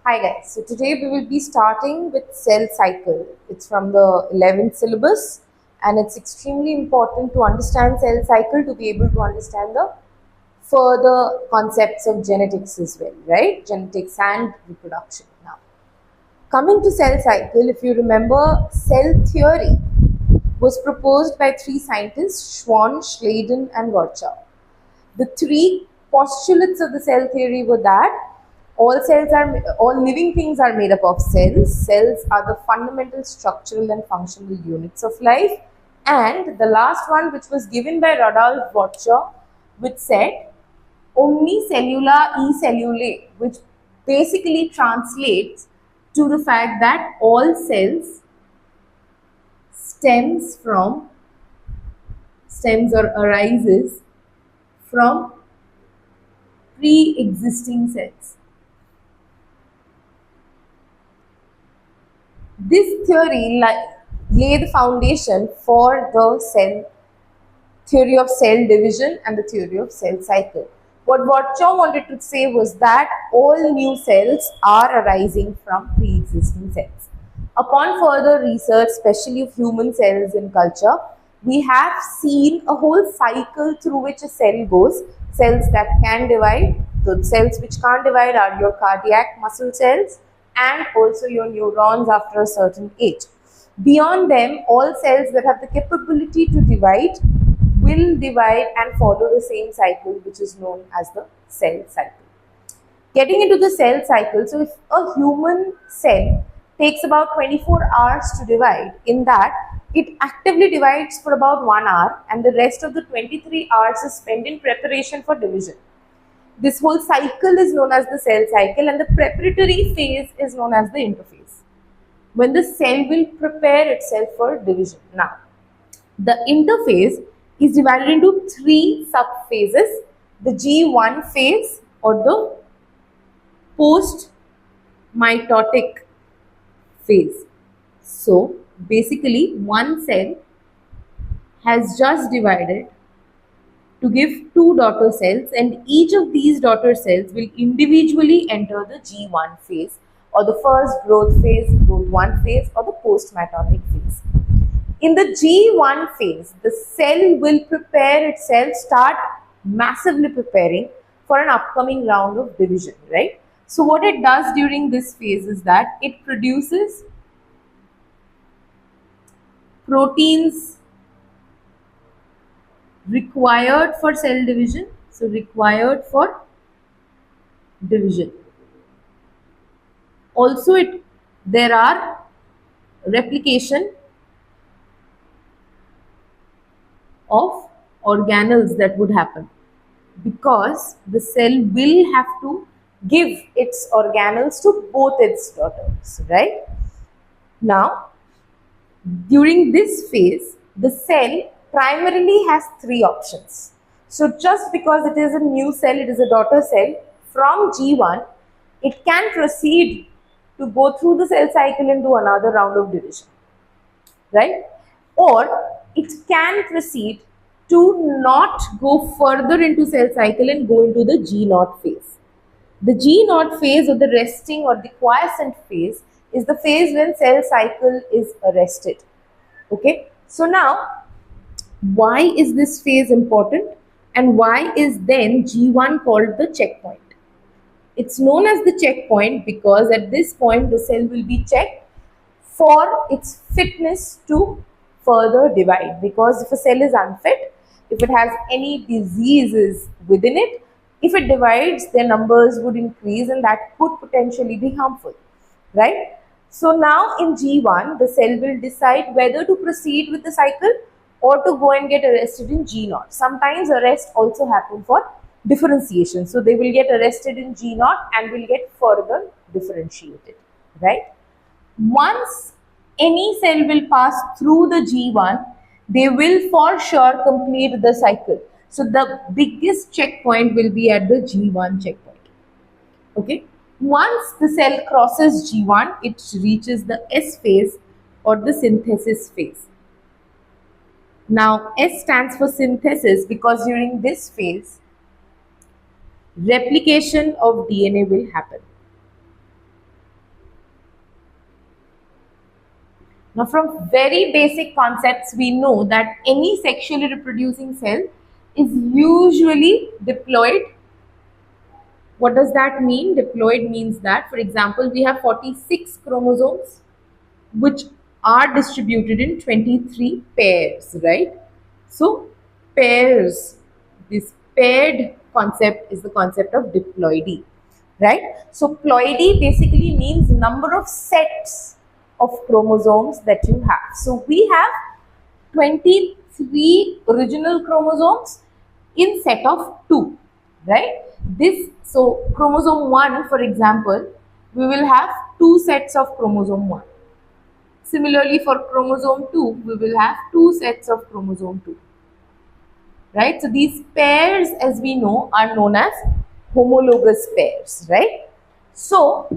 Hi guys, so today we will be starting with cell cycle. It's from the 11th syllabus and it's extremely important to understand cell cycle to be able to understand the further concepts of genetics as well, right? Genetics and reproduction. Now, coming to cell cycle, if you remember, cell theory was proposed by three scientists, Schwann, Schleiden and Virchow. The three postulates of the cell theory were that all living things are made up of cells. Cells are the fundamental structural and functional units of life. And the last one, which was given by Rudolf Virchow, which said omni cellula e cellulae, which basically translates to the fact that all cells stems or arises from pre-existing cells. This theory lay the foundation for the theory of cell division and the theory of cell cycle. What Virchow wanted to say was that all new cells are arising from pre-existing cells. Upon further research, especially of human cells in culture, we have seen a whole cycle through which a cell goes. Cells that can divide, the cells which can't divide are your cardiac muscle cells and also your neurons after a certain age. Beyond them, all cells that have the capability to divide will divide and follow the same cycle, which is known as the cell cycle. Getting into the cell cycle, so if a human cell takes about 24 hours to divide, in that it actively divides for about 1 hour and the rest of the 23 hours is spent in preparation for division. This whole cycle is known as the cell cycle and the preparatory phase is known as the interphase, when the cell will prepare itself for division. Now, the interphase is divided into three subphases: the G1 phase or the post-mitotic phase. So, basically one cell has just divided to give two daughter cells and each of these daughter cells will individually enter the G1 phase or the first growth phase, growth 1 phase or the post-mitotic phase. In the G1 phase, the cell will prepare itself, start massively preparing for an upcoming round of division, right? So what it does during this phase is that it produces proteins required for cell division, so required for division. Also, there are replication of organelles that would happen because the cell will have to give its organelles to both its daughters, right? Now, during this phase, the cell primarily has three options. So just because it is a new cell, it is a daughter cell, from G1, it can proceed to go through the cell cycle and do another round of division, right? Or it can proceed to not go further into cell cycle and go into the G0 phase. The G0 phase or the resting or the quiescent phase is the phase when cell cycle is arrested. Okay, so now why is this phase important and why is then G1 called the checkpoint? It's known as the checkpoint because at this point the cell will be checked for its fitness to further divide, because if a cell is unfit, if it has any diseases within it, if it divides, their numbers would increase and that could potentially be harmful, right? So now in G1, the cell will decide whether to proceed with the cycle or to go and get arrested in G0. Sometimes arrest also happen for differentiation. So they will get arrested in G0 and will get further differentiated, right? Once any cell will pass through the G1, they will for sure complete the cycle. So the biggest checkpoint will be at the G1 checkpoint. Okay. Once the cell crosses G1, it reaches the S phase or the synthesis phase. Now, S stands for synthesis because during this phase, replication of DNA will happen. Now, from very basic concepts, we know that any sexually reproducing cell is usually diploid. What does that mean? Diploid means that, for example, we have 46 chromosomes which are distributed in 23 pairs, right? So, pairs, this paired concept is the concept of diploidy, right? So, ploidy basically means number of sets of chromosomes that you have. So, we have 23 original chromosomes in set of 2, right? So chromosome 1, for example, we will have 2 sets of chromosome 1. Similarly, for chromosome 2, we will have 2 sets of chromosome 2, right? So these pairs, as we know, are known as homologous pairs, right? So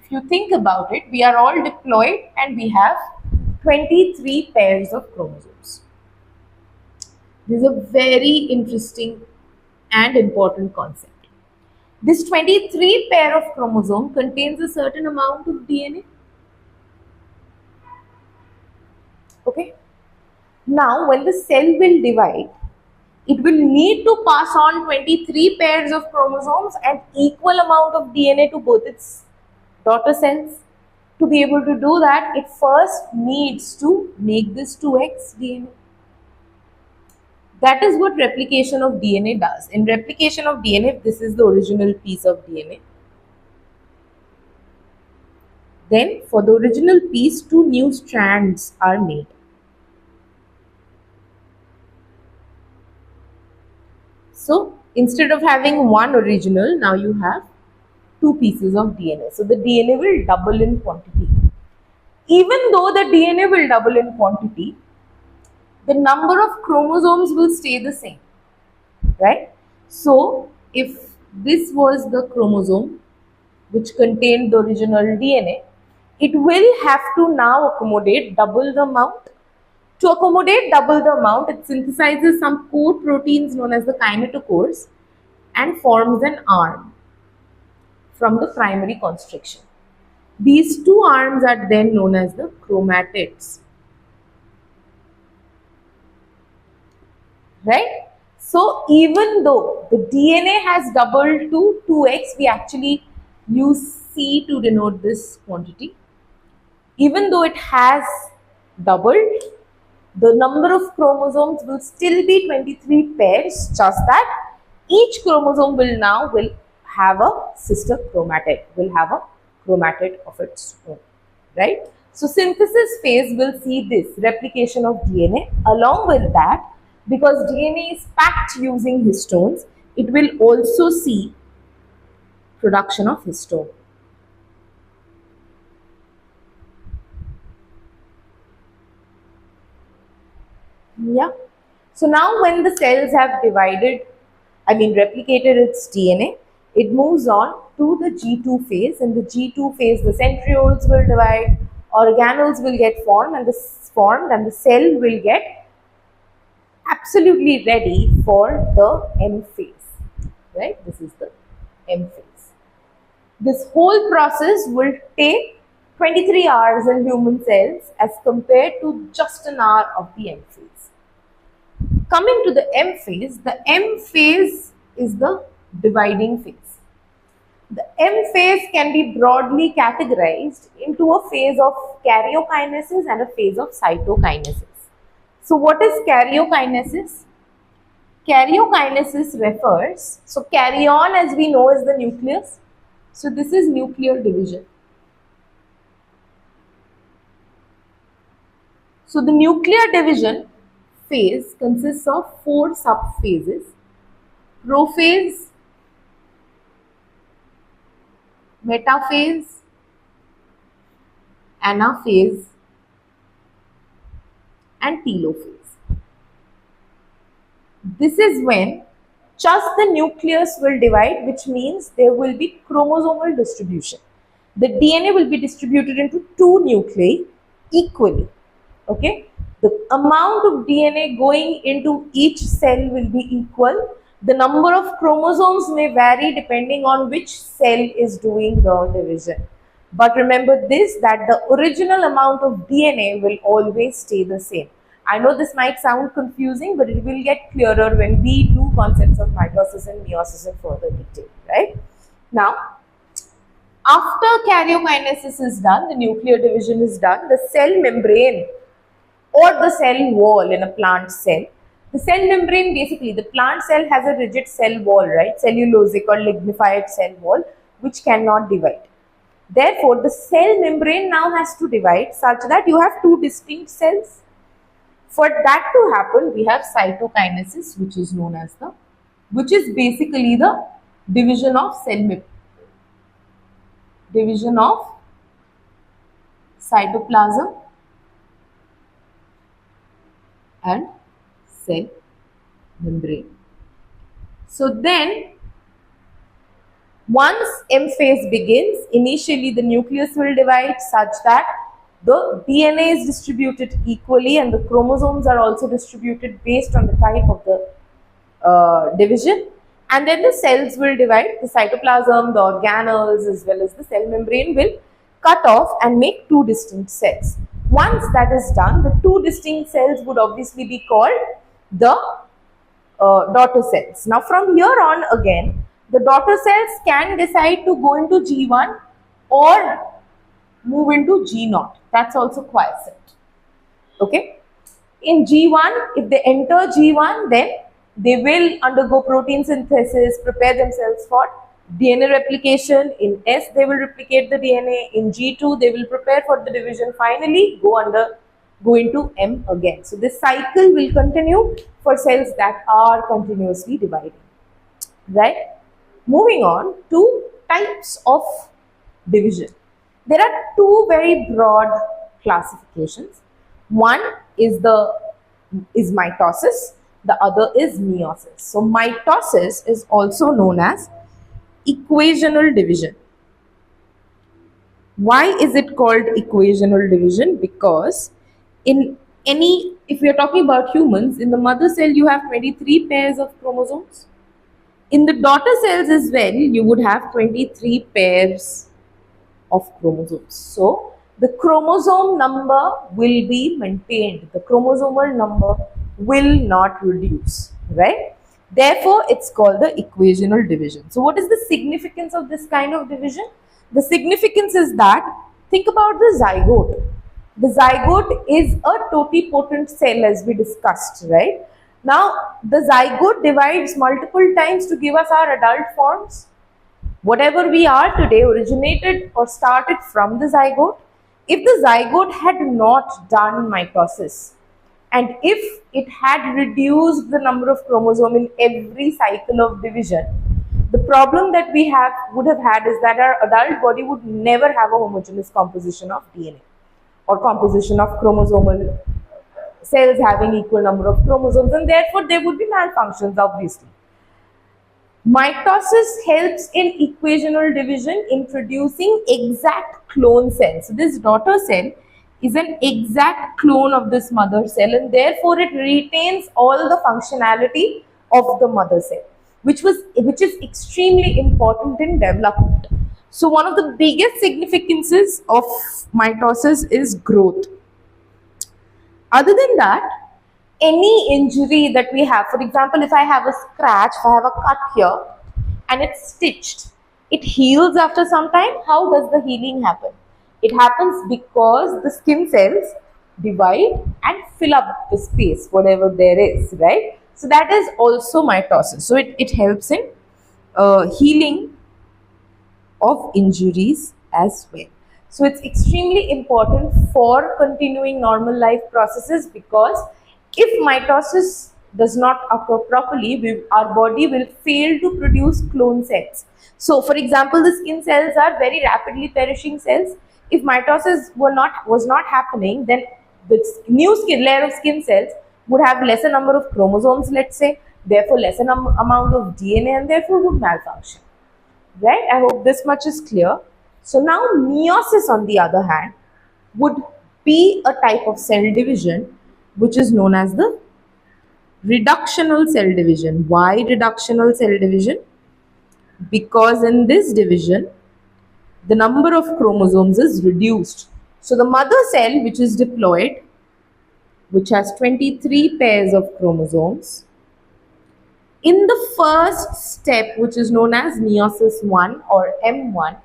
if you think about it, we are all diploid and we have 23 pairs of chromosomes. This is a very interesting and important concept. This 23 pair of chromosome contains a certain amount of DNA. Okay. Now, when the cell will divide, it will need to pass on 23 pairs of chromosomes and equal amount of DNA to both its daughter cells. To be able to do that, it first needs to make this 2x DNA. That is what replication of DNA does. In replication of DNA, this is the original piece of DNA. Then, for the original piece, 2 new strands are made. So, instead of having one original, now you have 2 pieces of DNA. So, the DNA will double in quantity. Even though the DNA will double in quantity, the number of chromosomes will stay the same, right? So, if this was the chromosome which contained the original DNA, it will have to now accommodate double the amount. To accommodate double the amount, it synthesizes some core proteins known as the kinetochores and forms an arm from the primary constriction. These 2 arms are then known as the chromatids. Right? So, even though the DNA has doubled to 2x, we actually use C to denote this quantity. Even though it has doubled, the number of chromosomes will still be 23 pairs, just that each chromosome will have a sister chromatid, will have a chromatid of its own, right? So, synthesis phase will see this replication of DNA. Along with that, because DNA is packed using histones, it will also see production of histone. Yeah. So now when the cells have replicated its DNA, it moves on to the G2 phase. In the G2 phase, the centrioles will divide, organelles will get formed, and the cell will get absolutely ready for the M phase, right? This is the M phase. This whole process will take 23 hours in human cells as compared to just an hour of the M phase. Coming to the M phase is the dividing phase. The M phase can be broadly categorized into a phase of karyokinesis and a phase of cytokinesis. So what is karyokinesis? Karyokinesis refers, so karyon as we know is the nucleus. So this is nuclear division. So the nuclear division phase consists of 4 subphases: prophase, metaphase, anaphase, and telophase. This is when just the nucleus will divide, which means there will be chromosomal distribution. The DNA will be distributed into 2 nuclei equally. Okay, the amount of DNA going into each cell will be equal. The number of chromosomes may vary depending on which cell is doing the division. But remember this, that the original amount of DNA will always stay the same. I know this might sound confusing, but it will get clearer when we do concepts of mitosis and meiosis in further detail, right? Now, after karyokinesis is done, the nuclear division is done, the cell membrane or the cell wall in a plant cell. The cell membrane, basically, the plant cell has a rigid cell wall, right? Cellulosic or lignified cell wall, which cannot divide. Therefore, the cell membrane now has to divide such that you have two distinct cells. For that to happen, we have cytokinesis, which is known as which is basically the division of cell membrane, division of cytoplasm and cell membrane. So then, once M phase begins, initially the nucleus will divide such that the DNA is distributed equally and the chromosomes are also distributed based on the type of the division. And then the cells will divide, the cytoplasm, the organelles as well as the cell membrane will cut off and make two distinct cells. Once that is done, the two distinct cells would obviously be called the daughter cells. Now from here on again, the daughter cells can decide to go into G1 or move into G0. That's also quiescent. Okay. In G1, if they enter G1, then they will undergo protein synthesis, prepare themselves for DNA replication. In S, they will replicate the DNA. In G2, they will prepare for the division. Finally, go into M again. So this cycle will continue for cells that are continuously dividing. Right? Moving on to types of division. There are two very broad classifications. One is mitosis, the other is meiosis. So mitosis is also known as equational division. Why is it called equational division? Because if we are talking about humans, in the mother cell you have 23 pairs of chromosomes. In the daughter cells as well, you would have 23 pairs of chromosomes. So the chromosome number will be maintained. The chromosomal number will not reduce, right? Therefore, it's called the equational division. So what is the significance of this kind of division? The significance is that, think about the zygote. The zygote is a totipotent cell, as we discussed, right? Now, the zygote divides multiple times to give us our adult forms. Whatever we are today originated or started from the zygote. If the zygote had not done mitosis, and if it had reduced the number of chromosomes in every cycle of division, the problem that we would have had is that our adult body would never have a homogeneous composition of DNA or composition of chromosomal cells having equal number of chromosomes, and therefore there would be malfunctions, obviously. Mitosis helps in equational division in producing exact clone cells. So this daughter cell is an exact clone of this mother cell, and therefore it retains all the functionality of the mother cell, which is extremely important in development. So one of the biggest significances of mitosis is growth. Other than that, any injury that we have, for example, if I have a scratch, if I have a cut here and it's stitched, it heals after some time. How does the healing happen? It happens because the skin cells divide and fill up the space, whatever there is, right? So that is also mitosis. So it helps in healing of injuries as well. So it's extremely important for continuing normal life processes, because if mitosis does not occur properly, our body will fail to produce clone cells. So for example, the skin cells are very rapidly perishing cells. If mitosis was not happening, then the new layer of skin cells would have lesser number of chromosomes, let's say, therefore lesser amount of DNA, and therefore would malfunction. Right? I hope this much is clear. So now meiosis, on the other hand, would be a type of cell division which is known as the reductional cell division. Why reductional cell division? Because in this division, the number of chromosomes is reduced. So the mother cell, which is diploid, which has 23 pairs of chromosomes, in the first step, which is known as meiosis 1 or M1,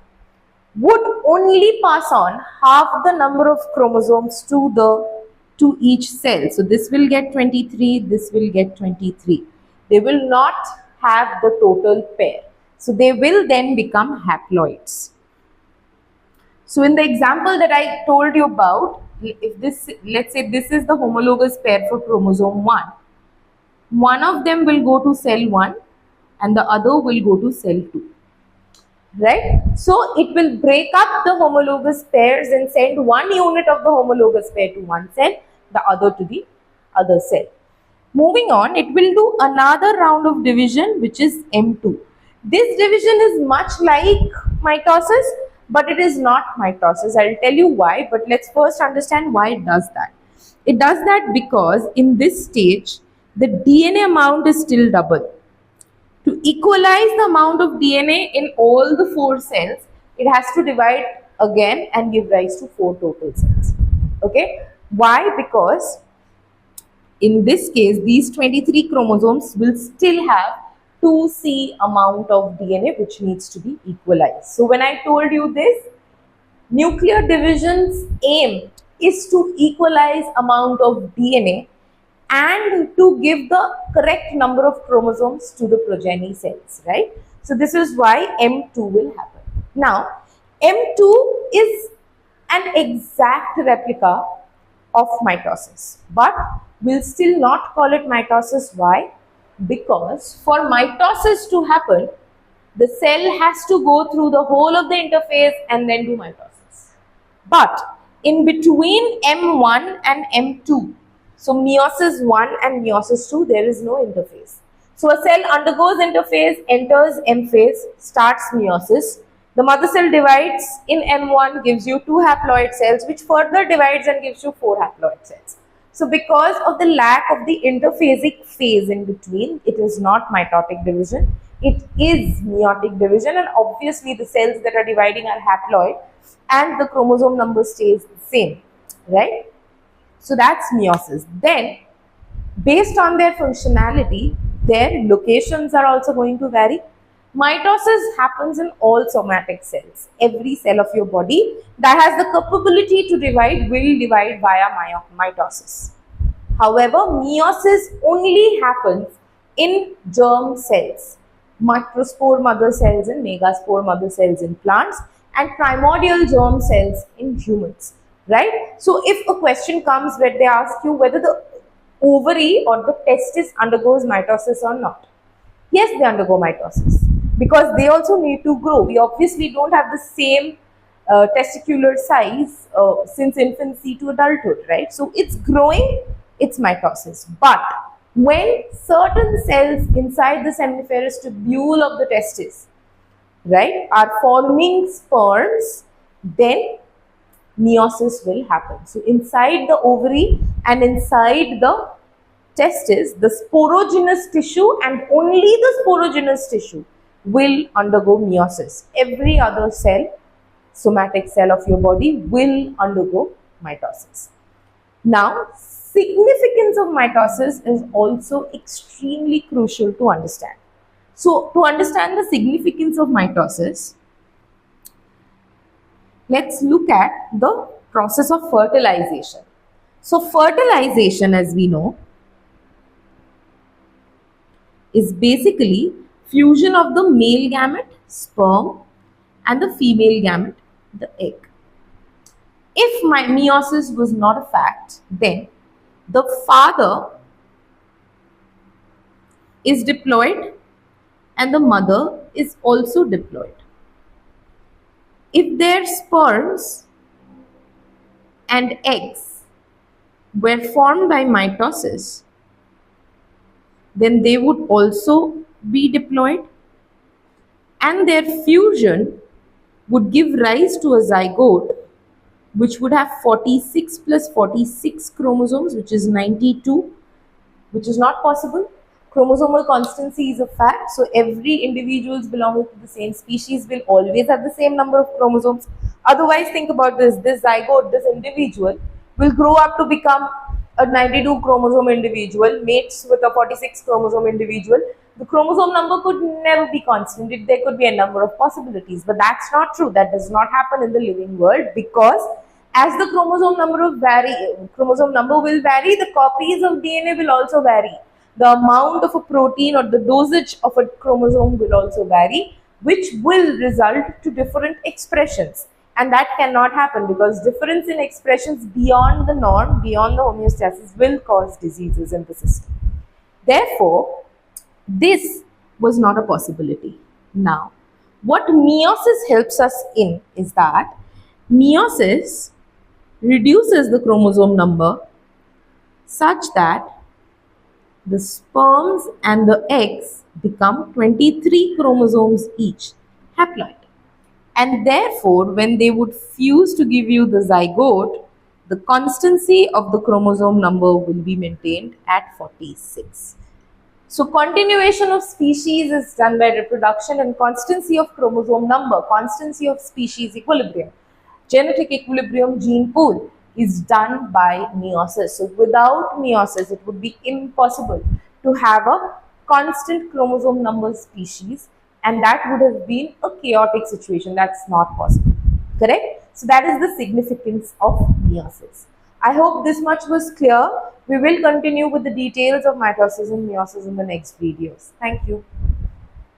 would only pass on half the number of chromosomes to each cell. So this will get 23, this will get 23. They will not have the total pair. So they will then become haploids. So in the example that I told you about, if this, let's say this is the homologous pair for chromosome 1, one of them will go to cell 1 and the other will go to cell 2. Right? So it will break up the homologous pairs and send one unit of the homologous pair to one cell, the other to the other cell. Moving on, it will do another round of division, which is M2. This division is much like mitosis, but it is not mitosis. I'll tell you why, but let's first understand why it does that. It does that because in this stage, the DNA amount is still double. To equalize the amount of DNA in all the 4 cells, it has to divide again and give rise to 4 total cells. Okay? Why? Because in this case, these 23 chromosomes will still have 2C amount of DNA which needs to be equalized. So when I told you this, nuclear division's aim is to equalize amount of DNA and to give the correct number of chromosomes to the progeny cells, right? So this is why M2 will happen. Now, M2 is an exact replica of mitosis, but we'll still not call it mitosis. Why? Because for mitosis to happen, the cell has to go through the whole of the interphase and then do mitosis. But in between M1 and M2, so meiosis 1 and meiosis 2, there is no interphase. So a cell undergoes interphase, enters M phase, starts meiosis. The mother cell divides in M1, gives you 2 haploid cells, which further divides and gives you 4 haploid cells. So because of the lack of the interphasic phase in between, it is not mitotic division, it is meiotic division, and obviously the cells that are dividing are haploid and the chromosome number stays the same, right? So that's meiosis. Then, based on their functionality, their locations are also going to vary. Mitosis happens in all somatic cells. Every cell of your body that has the capability to divide will divide via mitosis. However, meiosis only happens in germ cells, microspore mother cells and megaspore mother cells in plants, and primordial germ cells in humans. Right? So if a question comes where they ask you whether the ovary or the testis undergoes mitosis or not, yes, they undergo mitosis because they also need to grow. We obviously don't have the same testicular size since infancy to adulthood, right? So it's growing, it's mitosis. But when certain cells inside the seminiferous tubule of the testis, right, are forming sperms, then meiosis will happen. So inside the ovary and inside the testis, the sporogenous tissue and only the sporogenous tissue will undergo meiosis. Every other cell, somatic cell of your body, will undergo mitosis. Now, significance of mitosis is also extremely crucial to understand. So, to understand the significance of mitosis, let's look at the process of fertilization. So, fertilization, as we know, is basically fusion of the male gamete, sperm, and the female gamete, the egg. If meiosis was not a fact, then the father is diploid and the mother is also diploid. If their sperms and eggs were formed by mitosis, then they would also be diploid, and their fusion would give rise to a zygote which would have 46 plus 46 chromosomes, which is 92, which is not possible. Chromosomal constancy is a fact. So every individuals belonging to the same species will always have the same number of chromosomes. Otherwise, think about this. This zygote, this individual will grow up to become a 92 chromosome individual, mates with a 46 chromosome individual. The chromosome number could never be constant. There could be a number of possibilities, but that's not true. That does not happen in the living world, because as the chromosome number will vary, the copies of DNA will also vary. The amount of a protein or the dosage of a chromosome will also vary, which will result to different expressions. And that cannot happen, because difference in expressions beyond the norm, beyond the homeostasis, will cause diseases in the system. Therefore, this was not a possibility. Now, what meiosis helps us in is that meiosis reduces the chromosome number such that the sperms and the eggs become 23 chromosomes each, haploid. And therefore, when they would fuse to give you the zygote, the constancy of the chromosome number will be maintained at 46. So continuation of species is done by reproduction, and constancy of chromosome number, constancy of species equilibrium, genetic equilibrium, gene pool, is done by meiosis. So without meiosis, it would be impossible to have a constant chromosome number species, and that would have been a chaotic situation. That's not possible. Correct? So that is the significance of meiosis. I hope this much was clear. We will continue with the details of mitosis and meiosis in the next videos. Thank you.